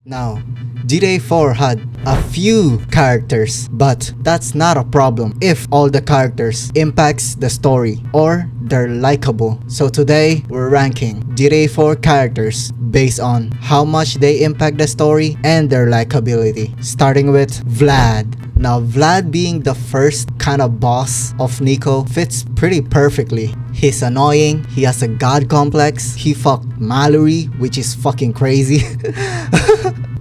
Now, GTA 4 had a few characters, but that's not a problem if all the characters impacts the story or they're likable. So today, we're ranking GTA 4 characters based on how much they impact the story and their likability. Starting with Vlad. Now, Vlad being the first kind of boss of 𝚙𝚞𝚞 fits pretty perfectly. He's annoying, he has a god complex, he fucked Mallory, which is fucking crazy.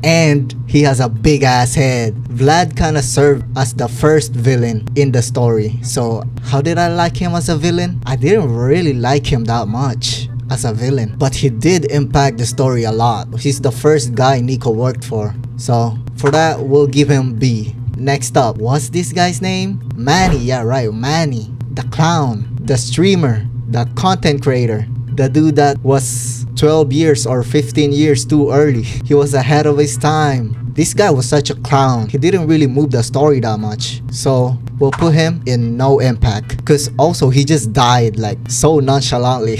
And he has a big ass head. Vlad kinda served as the first villain in the story. So how did I like him as a villain? I didn't really like him that much as a villain, but he did impact the story a lot. He's the first guy 𝚙𝚞𝚞 worked for. So for that, we'll give him B. Next up, what's this guy's name? Manny, yeah right, Manny. The clown, the streamer, the content creator, the dude that was 12 years or 15 years too early. He was ahead of his time. This guy was such a clown. He didn't really move the story that much. So we'll put him in no impact. Cause also he just died like so nonchalantly.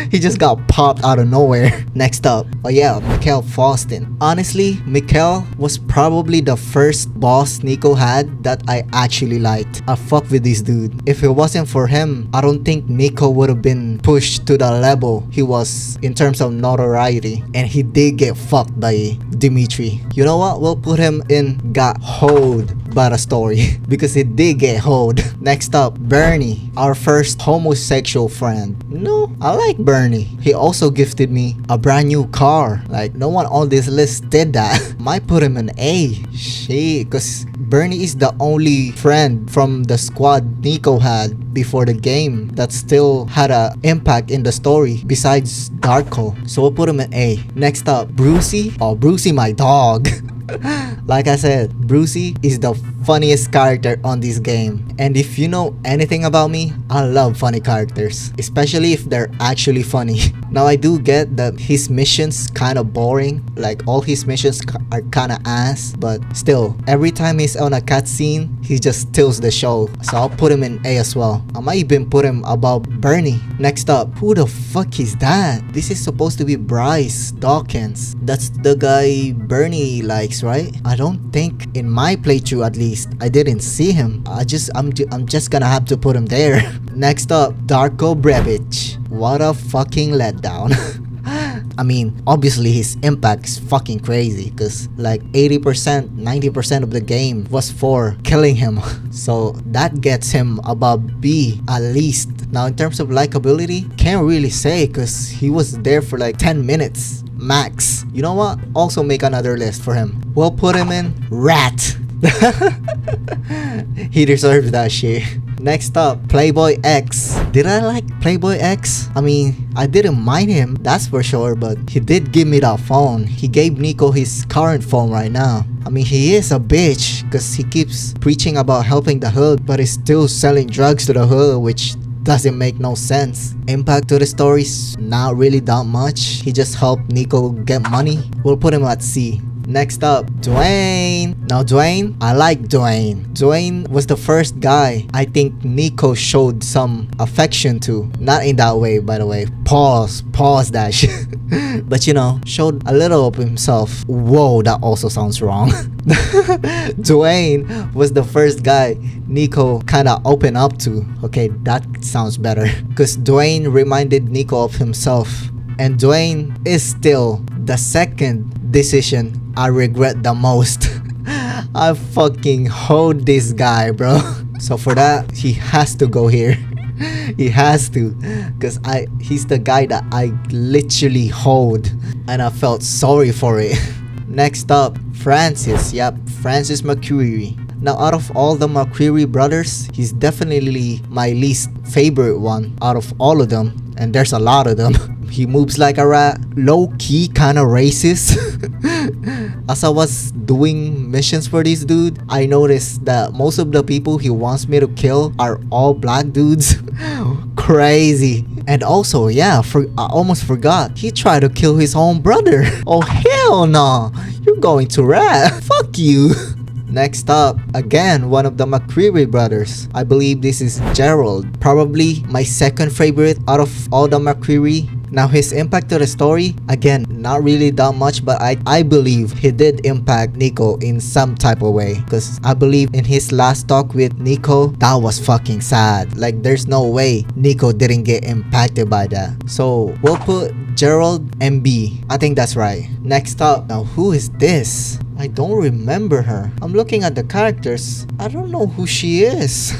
He just got popped out of nowhere. Next up, oh yeah, Mikhail Faustin. Honestly, Mikhail was probably the first boss 𝚙𝚞𝚞 had that I actually liked. I fuck with this dude. If it wasn't for him, I don't think 𝚙𝚞𝚞 would have been pushed to the level he was in terms of notoriety. And he did get fucked by Dimitri. You know what? We'll put him in got hoed by the story because he did get hoed. Next up, Bernie, our first homosexual friend. No, I like Bernie. He also gifted me a brand new car. Like, no one on this list did that. Might put him in A. Shit, because Bernie is the only friend from the squad 𝚙𝚞𝚞 had before the game that still had an impact in the story besides Darko. So we'll put him in A. Next up, 𝗙ecie. Oh, 𝗙ecie my dog. Like I said, 𝗙ecie is the funniest character on this game. And if you know anything about me, I love funny characters, especially if they're actually funny. Now I do get that his missions kind of boring, like all his missions are kind of ass, but still, every time he's on a cutscene, he just steals the show. So I'll put him in A as well. I might even put him above Bernie. Next up, who the fuck is that? This is supposed to be Bryce Dawkins. That's the guy Bernie likes, right? I don't think in my playthrough at least I didn't see him. I'm just gonna have to put him there. Next up, Darko Brevic. What a fucking letdown. I mean, obviously his impact is fucking crazy because like 80%, 90% of the game was for killing him. So that gets him above B at least. Now in terms of likability, can't really say because he was there for like 10 minutes max. You know what? Also make another list for him. We'll put him in Rat. He deserves that shit. Next up, Playboy X. Did I like Playboy X? I mean, I didn't mind him, that's for sure, but he did give me that phone. He gave 𝚙𝚞𝚞 his current phone right now. I mean, he is a bitch because he keeps preaching about helping the hood, but he's still selling drugs to the hood, which doesn't make no sense. Impact to the story's not really that much. He just helped 𝚙𝚞𝚞 get money. We'll put him at C. Next up, Dwayne. Now Dwayne, I like Dwayne. Dwayne was the first guy I think 𝚙𝚞𝚞 showed some affection to. Not in that way, by the way. Pause that shit. But you know, showed a little of himself. Whoa, that also sounds wrong. Dwayne was the first guy 𝚙𝚞𝚞 kinda opened up to. Okay, that sounds better. Because Dwayne reminded 𝚙𝚞𝚞 of himself. And Dwayne is still the second decision I regret the most. I fucking hoed this guy, bro. So for that, he has to go here. He has to, because he's the guy that I literally hoed and I felt sorry for it. Next up, Francis. Yep, Francis McCreary. Now out of all the McCreary brothers, he's definitely my least favorite one out of all of them, and there's a lot of them. He moves like a rat, low-key kinda racist. As I was doing missions for this dude, I noticed that most of the people he wants me to kill are all black dudes. Crazy. And also, yeah, I almost forgot, he tried to kill his own brother. Oh hell no, you're going to rat. Fuck you. Next up, again, one of the McCreary brothers. I believe this is Gerald. Probably my second favorite out of all the McCreary Now his impact to the story, again, not really that much, but I believe he did impact Nico in some type of way. Because I believe in his last talk with Nico, that was fucking sad. Like there's no way Nico didn't get impacted by that. So we'll put Gerald MB. I think that's right. Next up, now who is this? I don't remember her. I'm looking at the characters. I don't know who she is.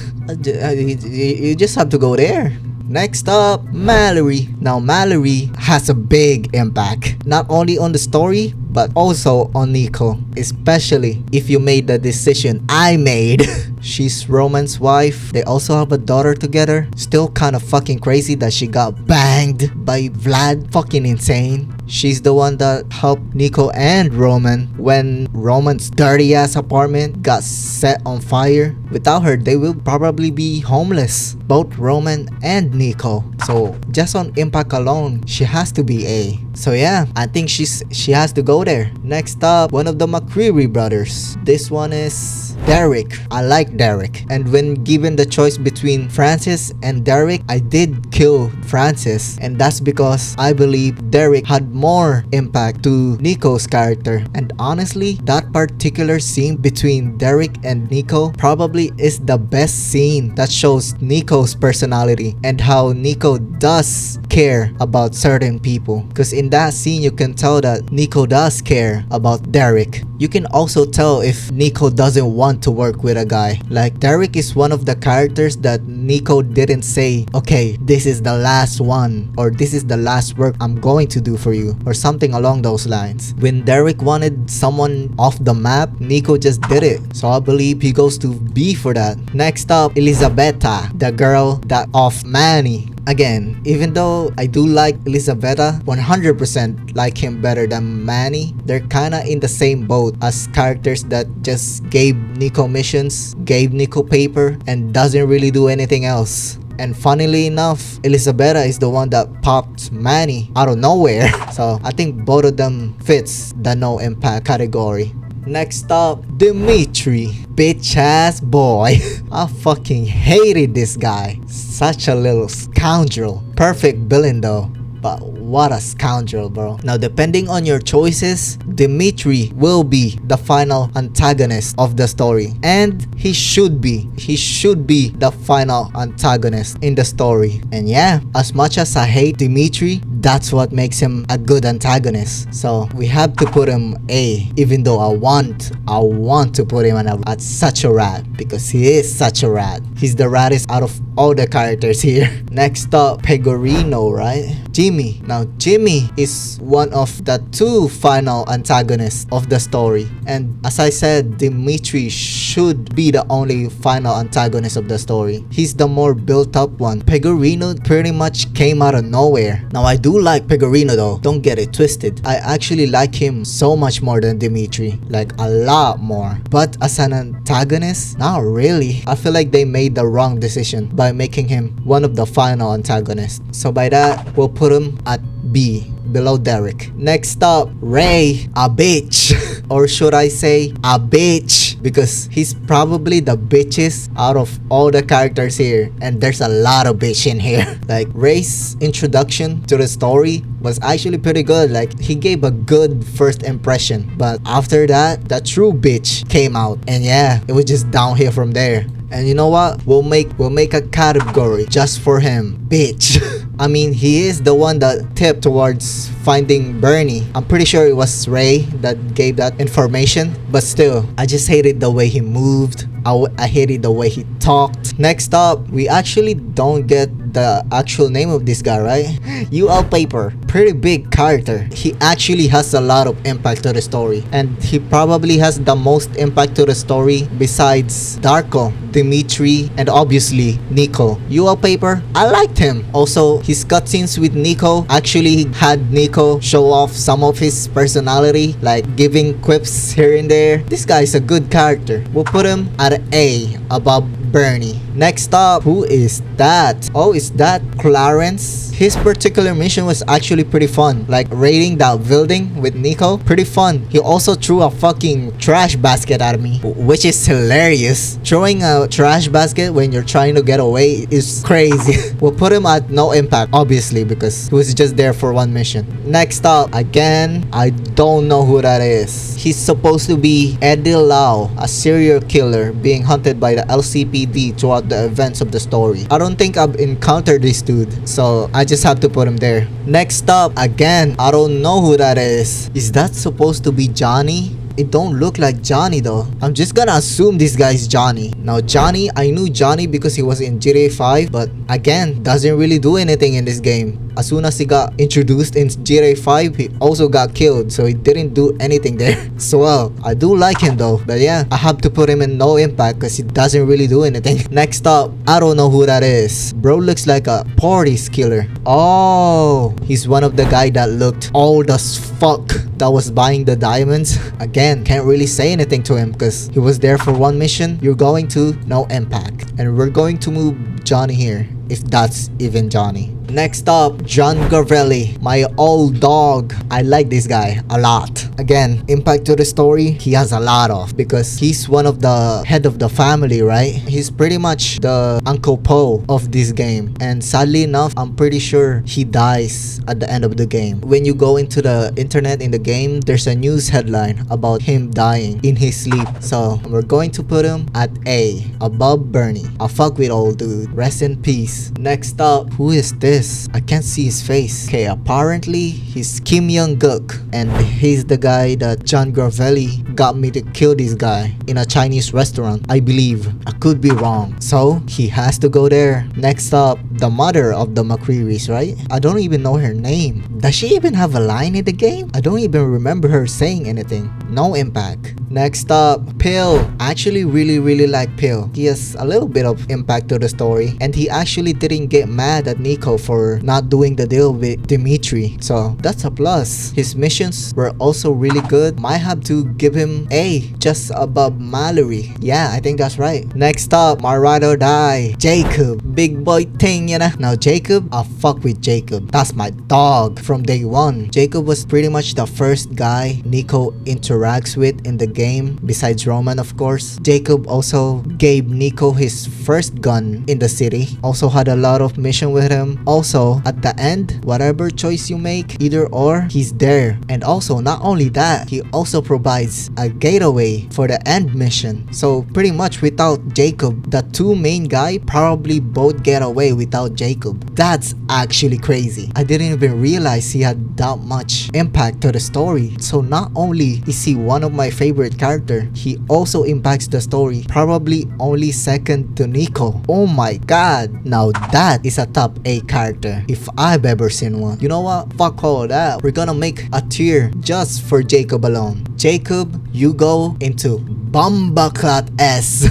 You just have to go there. Next up, Mallory. Now Mallory has a big impact, not only on the story, but also on Nico. Especially if you made the decision I made. She's Roman's wife. They also have a daughter together. Still kind of fucking crazy that she got banged by Vlad. Fucking insane. She's the one that helped Nico and Roman when Roman's dirty ass apartment got set on fire. Without her, they will probably be homeless. Both Roman and Nico. So just on impact alone, she has to be A. So yeah, I think she has to go there. Next up, one of the McCreary brothers. This one is Derek. I like Derek. And when given the choice between Francis and Derek, I did kill Francis. And that's because I believe Derek had more impact to Nico's character. And honestly, that particular scene between Derek and Nico probably is the best scene that shows Nico's personality and how Nico does care about certain people. Because in that scene, you can tell that Nico does care about Derek. You can also tell if Nico doesn't want to work with a guy. Like Derek is one of the characters that Nico didn't say, okay, this is the last one, or this is the last work I'm going to do for you, or something along those lines. When Derek wanted someone off the map, Nico just did it. So I believe he goes to B for that. Next up, Elisabetta, the girl that off Manny. Again, even though I do like Elisabetta, 100% like him better than Manny, they're kinda in the same boat as characters that just gave Nico missions, gave Nico paper, and doesn't really do anything else. And funnily enough, Elisabetta is the one that popped Manny out of nowhere. So I think both of them fits the no impact category. Next up, Dimitri. Bitch ass boy. I fucking hated this guy. Such a little scoundrel. Perfect villain though. But what a scoundrel, bro. Now, depending on your choices, Dimitri will be the final antagonist of the story. And he should be. He should be the final antagonist in the story. And yeah, as much as I hate Dimitri, that's what makes him a good antagonist. So we have to put him A, even though I want to put him at such a rat, because he is such a rat. He's the raddest out of all the characters here. Next up, Pegorino, right? Jimmy. Now Jimmy is one of the two final antagonists of the story. And as I said, Dimitri should be the only final antagonist of the story. He's the more built up one. Pegorino pretty much came out of nowhere. Now I do like Pegorino though, don't get it twisted. I actually like him so much more than Dimitri, like a lot more. But as an antagonist, not really. I feel like they made the wrong decision by making him one of the final antagonists. So by that, we'll put him at B, below Derek. Next up, Ray, a bitch. Or should I say a bitch, because he's probably the bitchest out of all the characters here, and there's a lot of bitch in here. Like Ray's introduction to the story was actually pretty good. Like he gave a good first impression, but after that, the true bitch came out, and yeah, it was just downhill from there. And you know what? We'll make a category just for him. Bitch. I mean, he is the one that tipped towards finding Bernie. I'm pretty sure it was Ray that gave that information. But still, I just hated the way he moved. I hated the way he talked. Next up, we actually don't get the actual name of this guy, right? UL Paper. Pretty big character. He actually has a lot of impact to the story. And he probably has the most impact to the story besides Darko, Dimitri, and obviously Nico. UL Paper, I liked him. Also, his cutscenes with Nico actually had Nico show off some of his personality, like giving quips here and there. This guy is a good character. We'll put him at A above Bernie. Next up, who is that? Oh, is that Clarence? His particular mission was actually pretty fun, like raiding that building with Nico. Pretty fun. He also threw a fucking trash basket at me, which is hilarious. Throwing a trash basket when you're trying to get away is crazy. We'll put him at no impact, obviously, because he was just there for one mission. Next up, again, I don't know who that is. He's supposed to be 𝗙ecie𝗹𝗹𝚎, a serial killer being hunted by the LCPD throughout the events of the story. I don't think I've encountered this dude, so I just have to put him there. Next up, again, I don't know who that is. Is that supposed to be Johnny? It don't look like Johnny though. I'm just gonna assume this guy is Johnny. Now Johnny, I knew Johnny because he was in GTA 5, but again, doesn't really do anything in this game. As soon as he got introduced in GTA 5, he also got killed, so he didn't do anything there. So well, I do like him though, but yeah, I have to put him in no impact because he doesn't really do anything. Next up, I don't know who that is. Bro looks like a parties killer. Oh, he's one of the guy that looked old as fuck that was buying the diamonds. Again, can't really say anything to him because he was there for one mission. You're going to no impact, and we're going to move Johnny here, if that's even Johnny. Next up, John Garvelli, my old dog. I like this guy a lot. Again, impact to the story, he has a lot of, because he's one of the head of the family, right? He's pretty much the Uncle Po of this game, and sadly enough, I'm pretty sure he dies at the end of the game. When you go into the internet in the game, there's a news headline about him dying in his sleep. So we're going to put him at A, above Bernie. I fuck with old dude. Rest in peace. Next up, who is this? I can't see his face. Okay, apparently he's Kim Young-guk, and he's the guy that John Garvelli got me to kill this guy in a Chinese restaurant, I believe. I could be wrong. So he has to go there. Next up, the mother of the McCrearys, right? I don't even know her name. Does she even have a line in the game? I don't even remember her saying anything. No impact. Next up, Pill. I actually really like Pill. He has a little bit of impact to the story, and he actually didn't get mad at Nico for not doing the deal with Dimitri, so that's a plus. His missions were also really good. Might have to give him A, just above Mallory. Yeah, I think that's right. Next up, my ride or die, Jacob. Big boy thing, you know. Now Jacob, I fuck with Jacob. That's my dog from day one. Jacob was pretty much the first guy Nico interacts with in the game, besides Roman, of course. Jacob also gave Nico his first gun in the city. Also had a lot of mission with him. Also, at the end, whatever choice you make, either or, he's there. And also, not only that, he also provides a gateway for the end mission. So pretty much without Jacob, the two main guy probably both get away without Jacob. That's actually crazy. I didn't even realize he had that much impact to the story. So not only is he one of my favorite character, he also impacts the story, probably only second to Nico. Oh my god, now that is a top A character if I've ever seen one. You know what? Fuck all that. We're gonna make a tier just for Jacob alone. Jacob, you go into Bumbaclat S.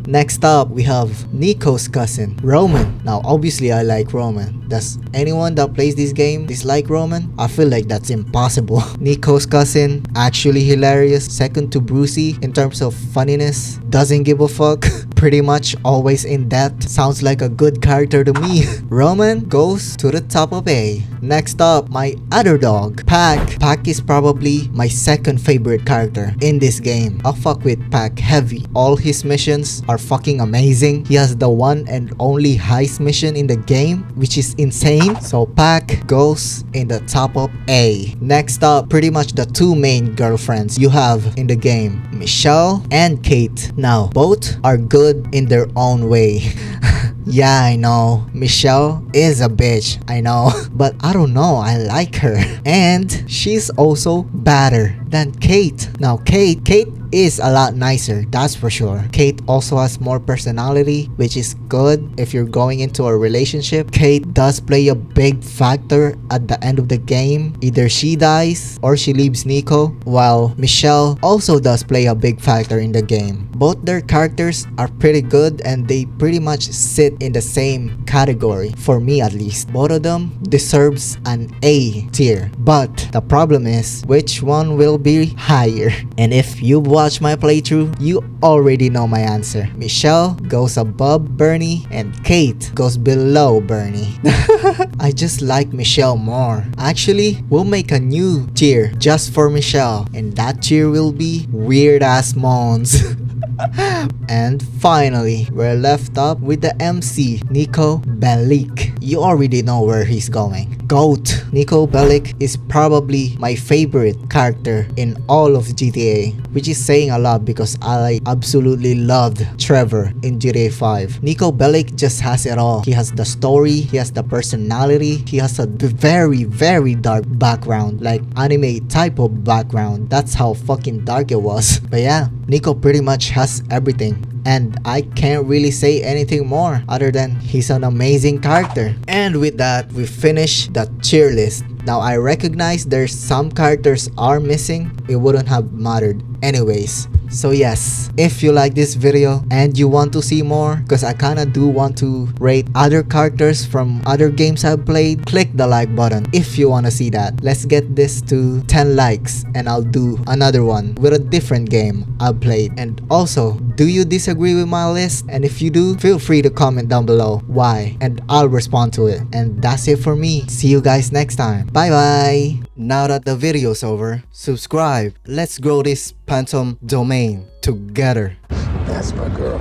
Next up, we have Nico's cousin, Roman. Now, obviously, I like Roman. Does anyone that plays this game dislike Roman? I feel like that's impossible. Nico's cousin, actually hilarious. Second to 𝗙ecie in terms of funniness. Doesn't give a fuck. Pretty much always in depth. Sounds like a good character to me. Roman goes to the top of A. Next up, my other dog, Pac. Pac is probably my second favorite character in this game. I fuck with Pac heavy. All his missions are fucking amazing. He has the one and only heist mission in the game, which is insane. So Pac goes in the top of A. Next up, pretty much the two main girlfriends you have in the game, Michelle and Kate. Now, both are good in their own way. Yeah, I know. Michelle is a bitch, I know. But I don't know, I like her. And she's also better than Kate. Now, Kate is a lot nicer, that's for sure. Kate also has more personality, which is good if you're going into a relationship. Kate does play a big factor at the end of the game. Either she dies or she leaves Nico, while Michelle also does play a big factor in the game. Both their characters are pretty good and they pretty much sit in the same category, for me at least. Both of them deserves an A tier. But the problem is, which one will be higher. And if you've watched my playthrough, you already know my answer. Michelle goes above Bernie and Kate goes below Bernie. I just like Michelle more. Actually, we'll make a new tier just for Michelle, and that tier will be weird ass moans. And finally, we're left up with the MC, 𝗙ecie𝗹𝗹𝚎. You already know where he's going. GOAT. 𝗙ecie𝗹𝗹𝚎 is probably my favorite character in all of GTA, which is saying a lot because I absolutely loved Trevor in GTA 5. 𝗙ecie𝗹𝗹𝚎 just has it all. He has the story, he has the personality, he has a very dark background, like anime type of background. That's how fucking dark it was. But yeah, 𝗙cie pretty much has everything. And I can't really say anything more other than he's an amazing character. And with that, we finish the tier list. Now I recognize there's some characters are missing. It wouldn't have mattered anyways. So yes, if you like this video and you want to see more, because I kinda do want to rate other characters from other games I've played, click the like button if you want to see that. Let's get this to 10 likes and I'll do another one with a different game I've played. And also, do you disagree with my list? And if you do, feel free to comment down below why and I'll respond to it. And that's it for me. See you guys next time. Bye bye. Now that the video's over, subscribe. Let's grow this Phantom domain together. That's my girl.